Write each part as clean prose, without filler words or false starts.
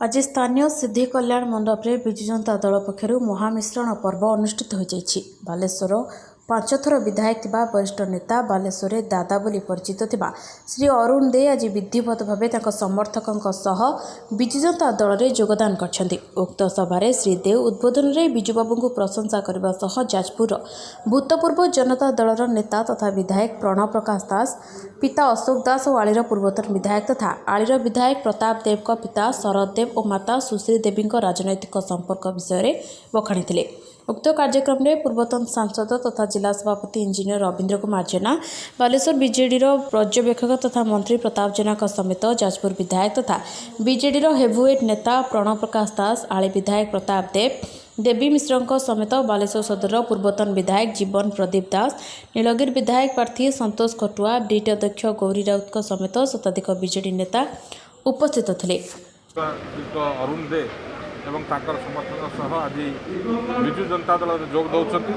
आज स्थानीय सिद्धि कल्याण मंडप रे विजु जनता दल पक्षरु महामिश्रण पर्व अनुष्ठित हो जाइछि। बालेश्वर 5 थर विधायक थिबा वरिष्ठ नेता बालेश्वर दादा बोली परिचित थिबा श्री अरुण दे आज विधिवत भावे तांको समर्थकंक सह विजु जनता दल रे योगदान करछन्ति। उक्त सभा रे श्री देव उद्बोधन रे विजु बाबू को प्रशंसा करबा सह जाजपुर भूतपूर्व जनता दल रो नेता तथा विधायक प्रणव प्रकाश दास पिता अशोक दास और आलीर पूर्वतन विधायक तथा आलीर विधायक प्रताप देव का पिता शरद देव और माता सुश्री देवी राजनैतिक संपर्क विषय में बखाणी। उक्त कार्यक्रम में पूर्वतन सांसद तथा जिला सभापति इंजीनियर रवींद्र कुमार जेना, बालेश्वर बीजेडी पर्यवेक्षक तथा मंत्री प्रताप जेना समेत जाजपुर विधायक तथा बीजेडी हेवीवेट नेता प्रणव प्रकाश दास, आली विधायक प्रताप देव, देवी मिश्र समेत बालेश्वर सदर पूर्वतन विधायक जीवन प्रदीप दास, नीलगिरी विधायक प्रार्थी संतोष खटुआ, डीटी अध्यक्ष गौरी राउत समेत शताधिक बीजेडी नेता उपस्थित थे। अरुण दे एवं ताकर समर्थक सह आज विजु जनता दल जोग दौरान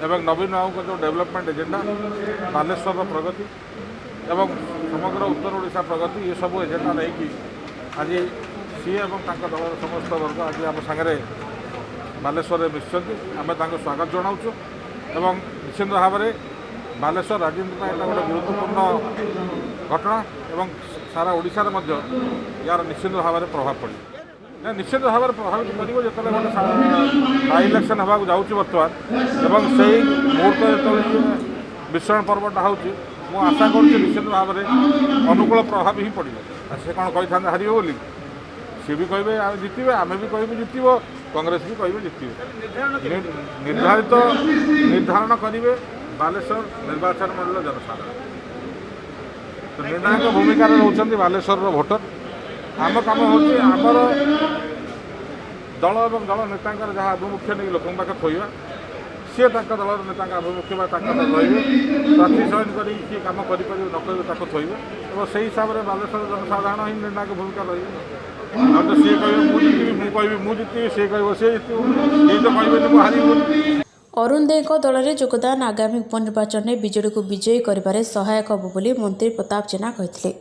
एवं नवीन बाबू जो डेवलपमेंट एजेंडा बालेश्वर प्रगति एवं समग्र उत्तर ओडिशा प्रगति ये सब एजेंडा नहीं आज सी एवं दल समस्त वर्ग आज आम सागर बालेश्वर मिशन आम स्वागत जनाऊँ एवं निश्चित भाव में बालेश्वर राजनीति गोटे गुरुत्वपूर्ण घटना एवं सारा ओडिशा यार निश्चित भाव में प्रभाव पड़े निश्चित भाव में प्रभावित कर जो गोटे बाई इलेक्शन होगा जाऊँगी बर्तमान एवं से मुहूर्त जो मिश्रण पर्वटा होची मु आशा कर निश्चित भाव में अनुकूल प्रभाव ही पड़ो से कौन कही था हार बोली सी भी कहे आम जितबे आम भी कह जितब कांग्रेस भी कहे जितबे निर्धारण करेंगे बालेश्वर निर्वाचन मंडल जनसाधारण तो निर्णायक भूमिका रोचंती बालेश्वर भोटर आम कम होमर दल और दल नेता जहाँ आभिमुख्य नहीं लोक पाखे थोड़ा सी दल नेता आभिमुख्य रही प्रार्थी चयन कर कम कर न थोड़े और से हिसाब से बालेश्वर जनसाधारण ही निर्णायक भूमिका रही तो सी कह मुझे सी कह सी जितब ये तो कहे मुझे हारी। अरुण दे दल में योगदान आगामी उपनिर्वाचन में बीजेडी को विजयी करिबारे सहायक होबो बोली मंत्री प्रताप जेना कहिथिले।